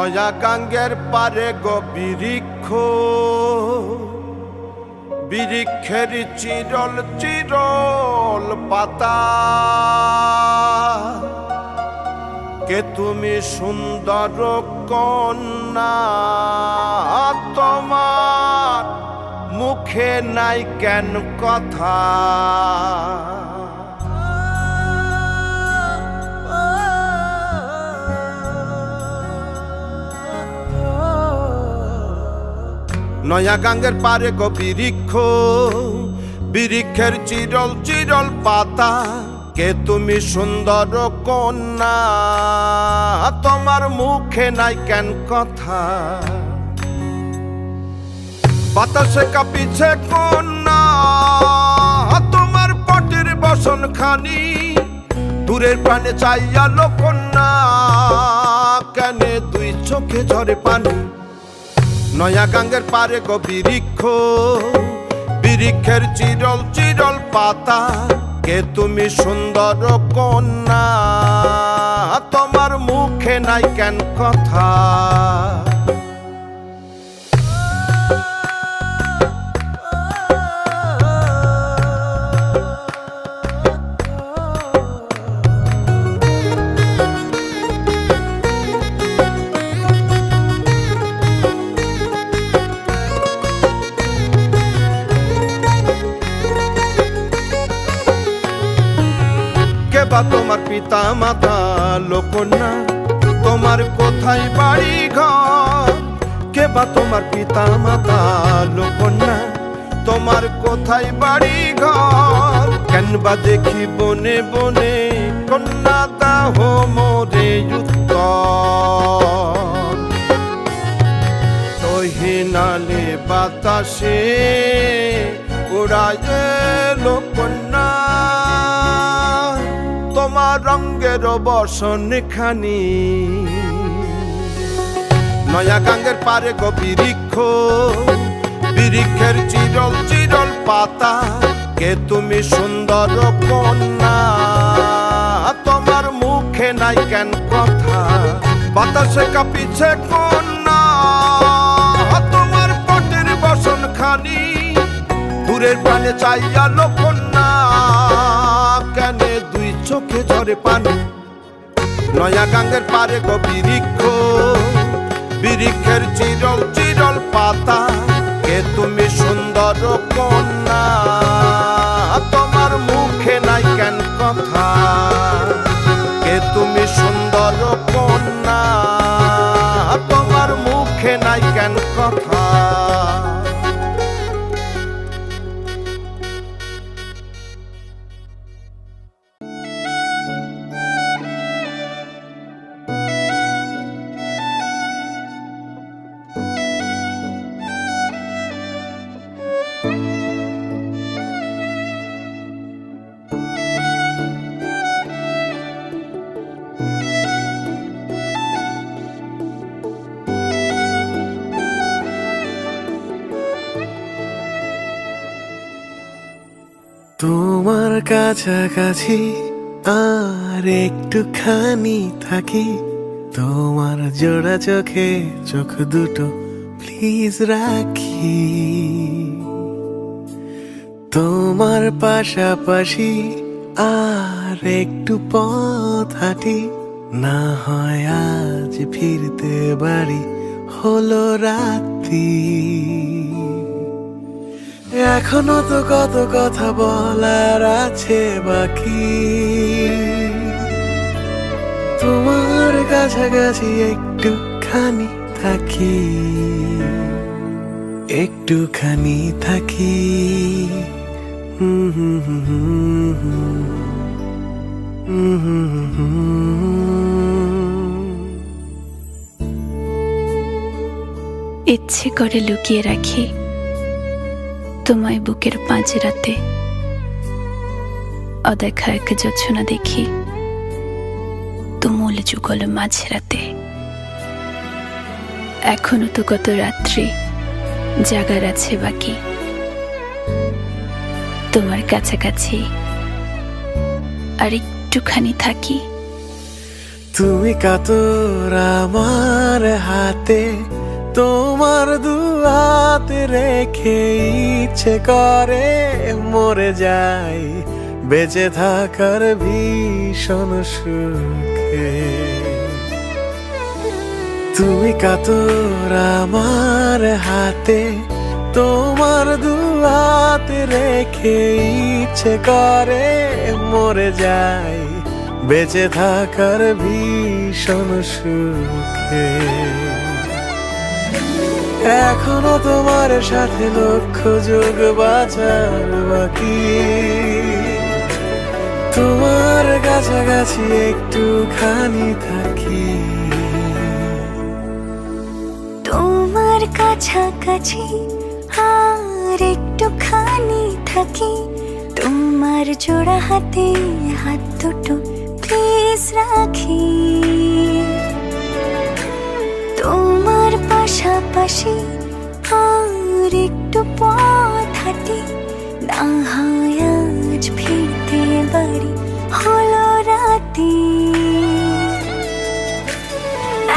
নয়া গাঙ্গের পারে গো বৃক্ষ, বৃক্ষের চিরল চিরল পাতা। কে তুমি সুন্দর কন্যা, তোমার মুখে নাই কেন কথা। নয়া গাঙ্গের পারে গো বৃক্ষ, বৃক্ষের চিরল চিরল পাতা। কে তুমি সুন্দর কন্যা, তোমার মুখে নাই কেন কথা। বাতাসে কাঁপিছে কন্যা, তোমার পটের বসন খানি। দূরের প্রাণে চাইয়ালো কন্যা, কেনে দুই চোখে ঝরে পানি। নয়া গাঙ্গের পারে গো বৃক্ষ, বৃক্ষের চিরল চিরল পাতা। কে তুমি সুন্দর কন্যা, তোমার মুখে নাই কেন কথা। বা তোমার পিতা মাতা লোকন্যা, তোমার কোথায় বাড়ি ঘর। কে বা তোমার পিতা মাতা লোকন্যা, তোমার কোথায় বাড়ি ঘর। কেন বা দেখি বনে বনে কন্যা দাহ মোরে উত্তর। তহিনালে বাতাসে উড়ায় লোকন্যা, তোমার রঙের বসন খানি। নয়া গাঙ্গের পারে গো বৃক্ষ, বৃক্ষের চিরল চিরল পাতা। কে তুমি সুন্দর কন্যা, তোমার মুখে নাই কেন কথা। বাতাসে কাঁপিছে কন্যা, তোমার পটের বসন খানি। দূরের প্রাণে চাইয়ালো কন্যা, কেনে দুই চোখে ঝরে পানি। নয়া গাঙ্গের পারে গো বৃক্ষ, বৃক্ষের চিরল চিরল পাতা। কে তুমি সুন্দর কন্যা, তোমার মুখে নাই কেন কথা। কে তুমি সুন্দর কন্যা, তোমার মুখে নাই কেন কথা। তোমার কাছাকাছি আর একটুখানি থাকি। তোমার জোড়া চোখে চোখ দুটো প্লিজ রাখি। তোমার পাশাপাশি আর একটু পথ হাঁটি। না হয় আজ ফিরতে বাড়ি হলো রাত্রি। এখনো তো কত কথা বলার আছে বাকি। তোমার কাছাকাছি একটুখানি থাকি, একটুখানি থাকি। ইচ্ছে করে লুকিয়ে রাখি তোমায় বুকের পাঁজরাতে। অদেখা এক জোছনা দেখি তুমুল যুগল মাঝরাতে। এখনো তো কত রাত্রি জাগার আছে বাকি। তোমার কাছাকাছি আর একটুখানি থাকি। তুমি কাতর আমার হাতে, তোমার দুহাতে রেখে ইচ্ছে করে মরে যাই বেঁচে থাকার ভীষণ সুখে। তুমি কাতর আমার হাতে, তোমার দুহাতে রেখে ইচ্ছে করে মরে যাই বেঁচে থাকার ভীষণ সুখে। এখনো তোমার সাথে লক্ষ যুগ বাঁচার বাকি, তোমার কাছাকাছি একটুখানি থাকি। তোমার কাছাকাছি আর একটুখানি থাকি, তোমার জোড়া হাতে হাত দুটো প্লিজ রাখি। তোমার পাশাপাশি আর একটু পথ হাঁটি, না হয় আজ ফিরতে বাড়ি হলো রাতি।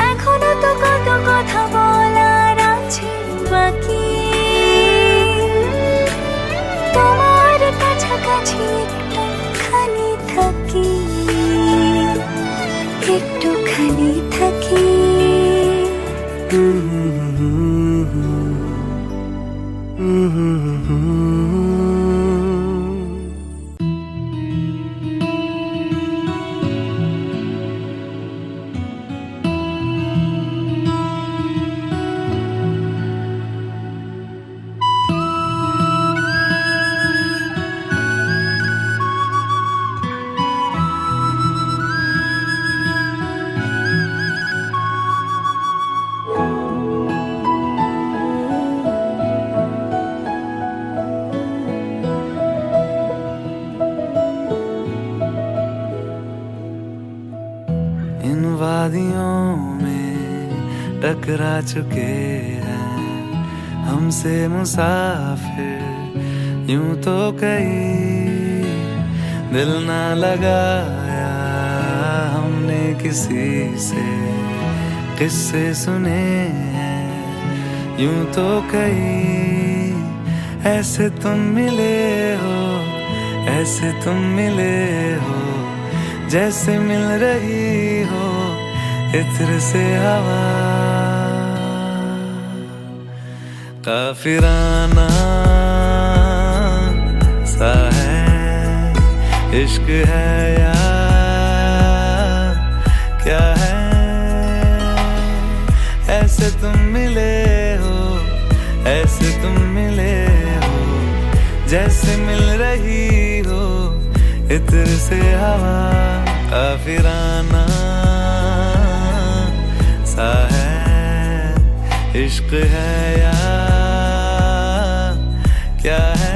এখনো তো কত কথা বলার আছে বাকি, তোমার কাছাকাছি একটুখানি থাকি, একটুখানি থাকি। इन वादियों में टकरा चुके हैं हमसे मुसाफिर यूं तो कहीं दिल ना लगाया हमने किसी से, किस्से सुने हैं यूं तो कहीं। ऐसे तुम मिले हो, ऐसे तुम मिले हो, जैसे मिल रही हो इत्र से हवा। काफिराना सा है इश्क है या क्या है। ऐसे तुम मिले हो, ऐसे तुम मिले हो, जैसे मिल रही हो इत्र से हवा। काफिराना सा है इश्क है या क्या है।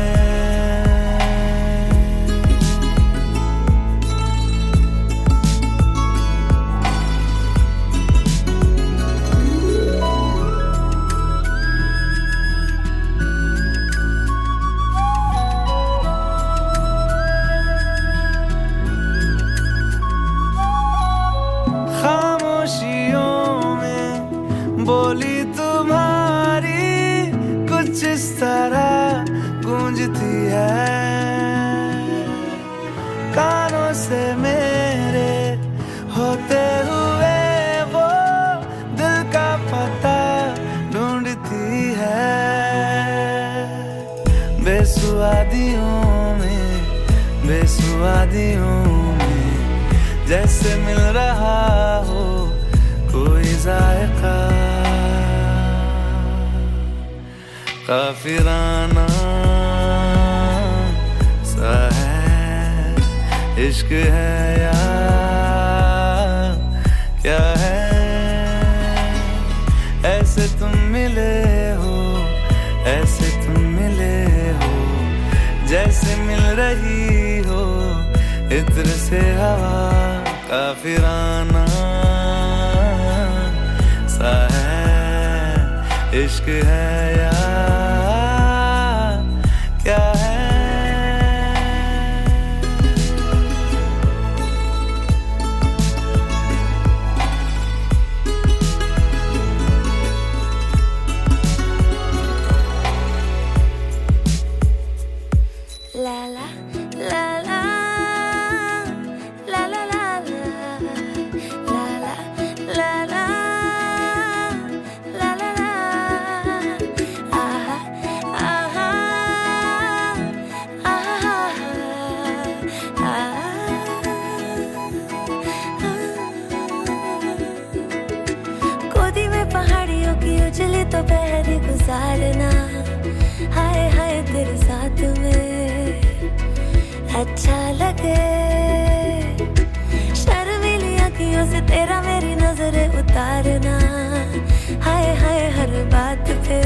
बोली तुम्हारी कुछ इस तरह गूंजती है, कानों से मेरे होते हुए वो दिल का पता ढूंढती है। बेसुआदियों में, बेसुआदियों में जैसे मिल रहा हो कोई जायका। काफिराना सा है इश्क है या क्या है। ऐसे तुम मिले हो, ऐसे तुम मिले हो, जैसे मिल रही हो इत्र से हवा। काफिराना सा है इश्क है या क्या है। दोपहर गुजारना, हाय हाय तेरे साथ में अच्छा लगे। शर्मीली अखियों से तेरा मेरी नजरें उतारना, हाय हाय हर बात पे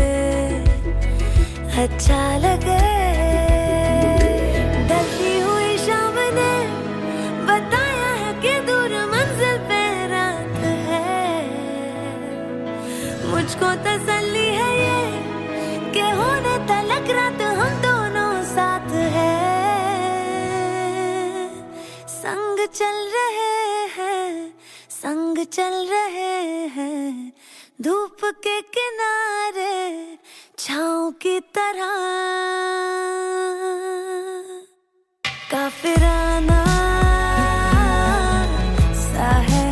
अच्छा लगे। ढलती हुई शाम ने बताया है कि दूर मंजिल पे रात है। मुझको तसल्ली है ये कि होने तलक रात हम दोनों साथ है। संग चल रहे हैं, संग चल रहे हैं, धूप के किनारे छाँव की तरह। काफिराना सा है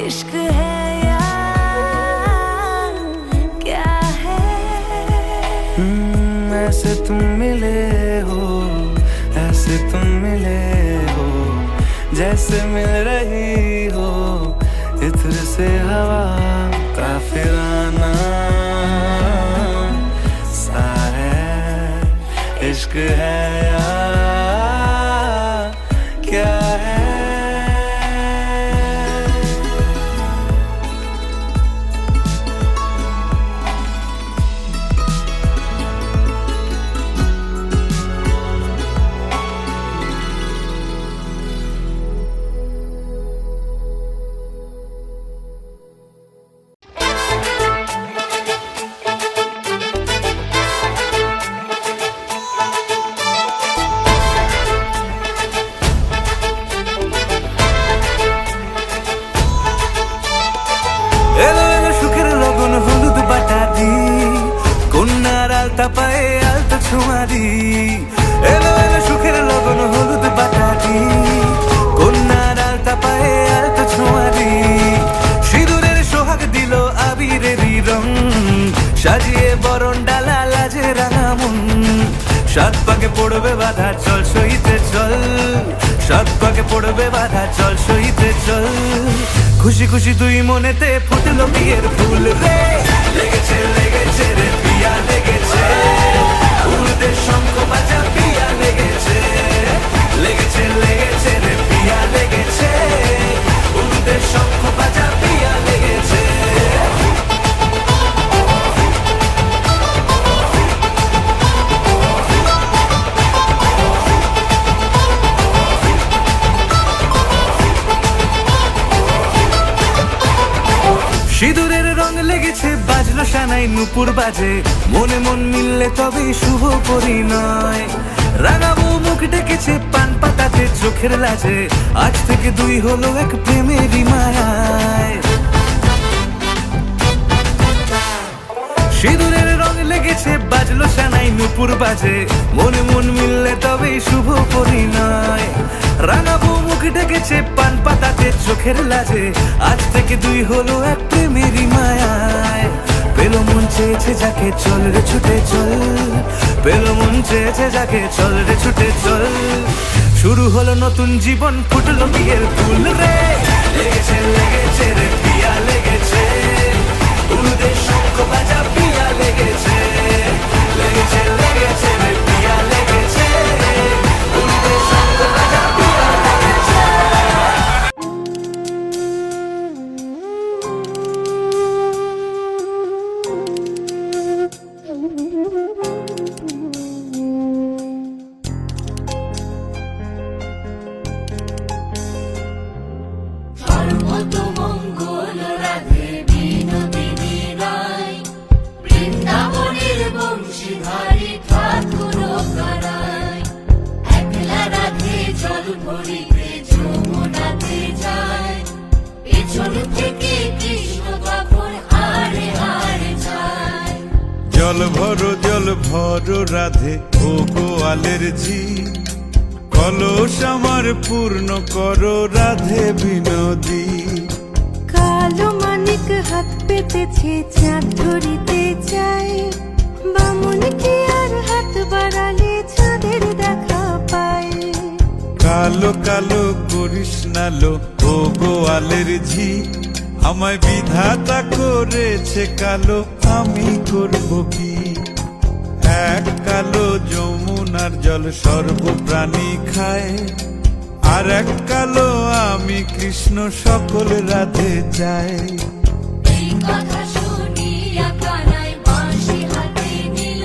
इश्क है या क्या है। ऐसे तुम मिले हो, ऐसे तुम मिले हो, जैसे मिल रही हो इत्र से हवा। काफिराना सा है इश्क है या क्या है। এলো এলো সুখের লগন হলুদ বাটা দি, কন্যার আলতা পায়ে আলতা ছোঁয়া দি। এলো এলো সুখের লগন হলুদ বাটা দি, কন্যার আলতা পায়ে আলতা ছোঁয়া দি। সিঁদুরের সোহাগ দিল আবিরেরই রং, সাজিয়ে বরণ ডালা লাজে রাঙা মন। সাত পাকে পড়বে বাধা চল সইতে চল, সাত পাকে পড়বে বাধা চল সইতে চল। খুশি খুশি দুই মনেতে ফুটলো বিয়ের ফুল রে। লেগেছে লেগেছে রে পিয়া লেগেছে, উড়তে শঙ্খ বাজা পিয়া লেগেছে। লেগেছে লেগেছে রে পিয়া লেগেছে, উড়তে শঙ্খ বাজা পিয়া লেগেছে। সিঁদুরের রং লেগেছে বাজলো সানাই নুপুর বাজে, মনে মন মিললে তবেই শুভ পরিণয়। রাঙাবো মুখ ডেকেছে পান পাতাতে চোখের লাজে, আজ থেকে দুই হলো এক প্রেমেরই মায়ায়। সিঁদুরের রং লেগেছে বাজলো সানাই নুপুর বাজে, মনে মন মিললে তবেই শুভ পরিণয়। রাঙাবো মুখ ডেকেছে পান পাতাতে চোখের লাজে, আজ থেকে দুই হলো এক প্রেমেরই মায়ায়। পেলো মন চেয়েছে যাকে চল রে ছুটে চল, পেলো মন চেয়েছে যাকে চল রে ছুটে চল। শুরু হলো নতুন জীবন ফুটলো বিয়ের ফুল রে। লেগেছে লেগেছে রে পিয়া লেগেছে, উড়তে শঙ্খ বাজা পিয়া লেগেছে। লেগেছে লেগেছে রে পিয়া লেগেছে, উড়তে শঙ্খ বাজা পিয়া লেগেছে। সর্বতমঙ্গল রাধে বিনোদিনী রায়, বৃন্দাবনের বংশীধারী ঠাকুর কানাই। একলা রাধে জল ভরিতে যমুনাতে যায়, পেছন থেকে কৃষ্ণ তখন হারে হারে যায়। জল ভরো রাধে ও গোয়ালের ঝি, কলস আমার পূর্ণ করো রাধে বিনোদী। কালো মানিক হাত পেতেছে চাঁদ ধরিতে চায়, বামুন কি আর হাত বাড়ালে চাঁদের দেখা পায়। কালো কালো করিস নালো ও গোয়ালের ঝি, আমায় বিধাতা করেছে কালো, আমি করব কি? এক কালো যমুনার জল সর্বপ্রাণী খায়, আর এক কালো আমি কৃষ্ণ সকল রাধে চাই। এই কথা শুনিয়া কানাই বাঁশি হাতে নিল,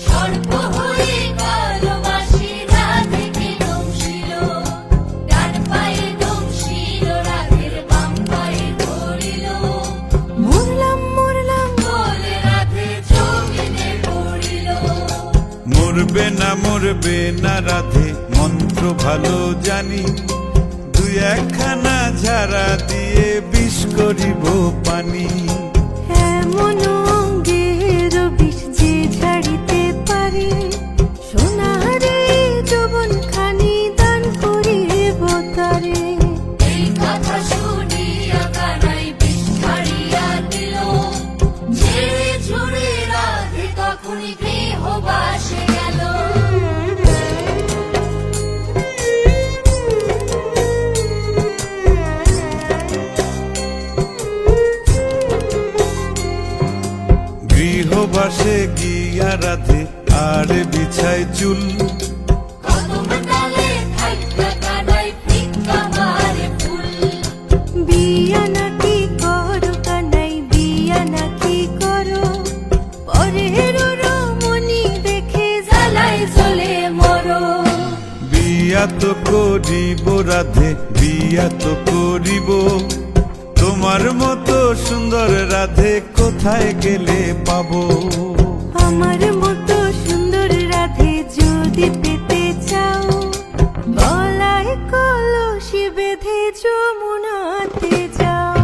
সর্প হয়ে কালো বাঁশি রাধেকে দংশিল। ডান পায়ে দংশিল, রাধের বাম পায়ে ধরিল। মরলাম মরলাম বলে রাধে জমিনে পড়িল। মরবে না রাধে, মন্ত্র ভালো জানি, দুই একখানা ঝাড়া দিয়ে বিষ করিব পানি। এমন অঙ্গের বিষ যে ঝাড়িতে পারে, সোনারে যৌবন খানি দান করিব তারে। এই কথা শুনিয়া কানাই বিষ ছাড়িয়া দিল, ঝেড়ে ঝুড়ে রাধে তখনই গৃহবাসে গেল। গৃহবাসে গিয়া রাধে আর বিছায় চুল, কদম ডালে থাইকা কানাই ফিক্কা মারে ফুল। বিয়া নাকি করো কানাই, বিয়া নাকি করো, পরের রমণী দেখে জ্বালায় জ্বলে মরো। বিয়া তো করিব রাধে, বিয়া তো করিব, তোমার মতো সুন্দর রাধে কোথায় গেলে পাবো? আমার মতো সুন্দর রাধে যদি পেতে চাও, গলায় কলসি বেঁধে যমুনাতে যাও।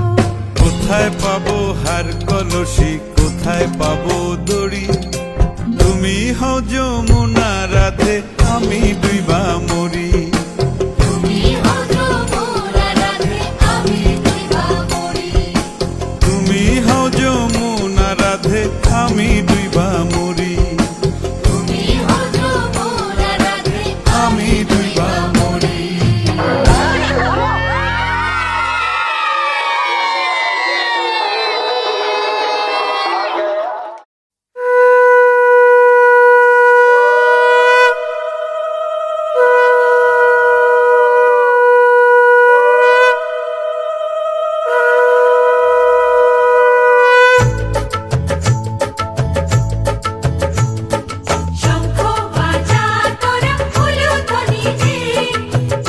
কোথায় পাবো হার কলসি, কোথায় পাবো দড়ি? তুমি হও যমুনা রাধে, আমি ডুইবা মরি। তুমি হও যমুনা রাধে, আমি ডুইবা মরি। তুমি হও যমুনা রাধে, আমি ডুইবা মরি। তুমি হও যমুনা রাধে, আমি ডুইবা মরি। শঙ্খ বাজা তোরা উলুধ্বনি যে,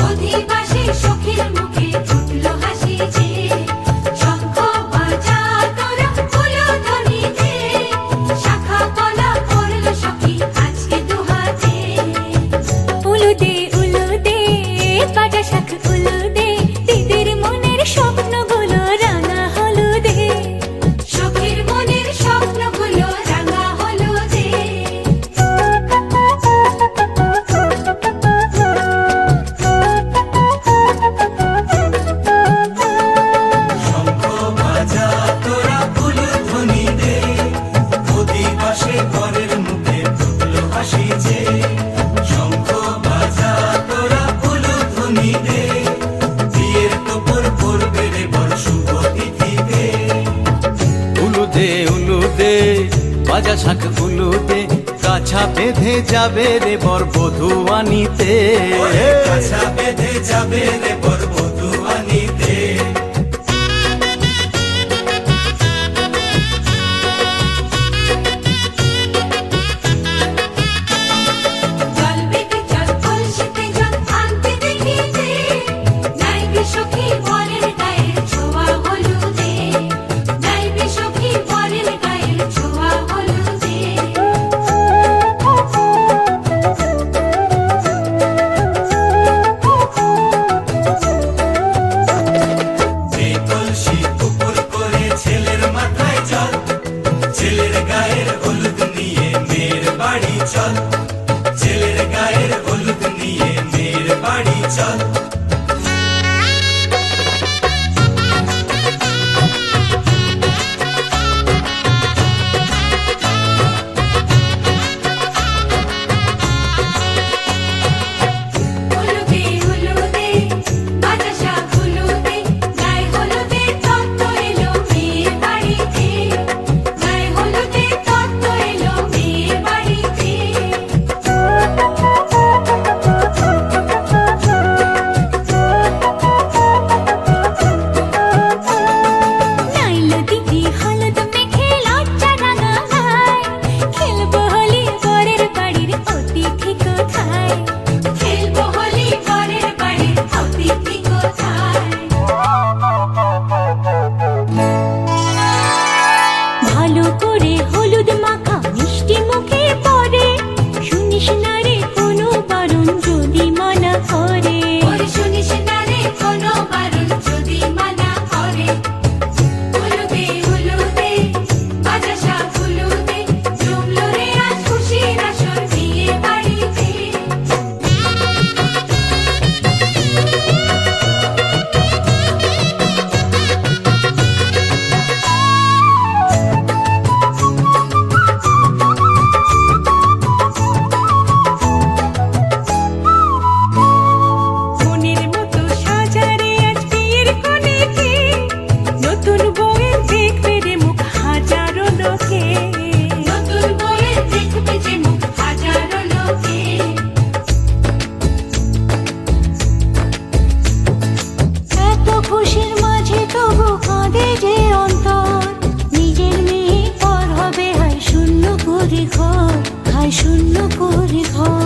অধিবাসী সখীর মুখে ফুটল হাসি যে। শঙ্খ বাজা তোরা উলুধ্বনি যে, শাখা কলা করল সখী আজকে দুহাতে। উলুদে উলুদে বাজা শাখ উলুদে, দিদির মনের স্বপ্নগুলো রাঙা হলুদে। সখীর মনের স্বপ্নগুলো রাঙা হলুদে। শঙ্খ বাজা তোরা উলুধ্বনি দে, অধিবাসে ঘরের মুখে ফুটল হাসি যে। শঙ্খ বাজা তোরা উলুধ্বনি দে, বিয়ের তোপর পড়বে রে বর শুভ তিথিতে। উলুদে উলুদে বাজা শাখ উলুদে, কাছা বেঁধে যাবে রে বর বধূ আনিতে। ওরে কাছা বেঁধে যাবে রে বর বধূ আনিতে। জল বেগে জল কলসিতে জল আনতে দেখি যে, নাইবে সখী বরের গায়ের ছোঁয়া হলুদে। নাইবে সখী বরের গায়ের ছোঁয়া হলুদে। ভালো করে হলুদ মাখা মিষ্টি মুখে পড়ে শুনিস না রে কোনো বারণ যদি মানা করে ওরে শুনিস না রে কোনো বারণ যদি মানা করে উলুদে উলুদে বাজা শাখ উলুদে জমলো রে আজ খুশির আসর বিয়ে বাড়িতে মনের মতো সাজারে আজ বিয়ের কোণেতে নতুন বউয়ের দেখবে রে মুখ হাজারো লোকে নতুন বউয়ের দেখবে যে মুখ হাজারো লোকে এত খুশির মাঝে তবু কাঁদে যে অন্তর নিজের মেয়ে পর হবে হায় শূন্য করে ঘর হায় শূন্য করে ঘর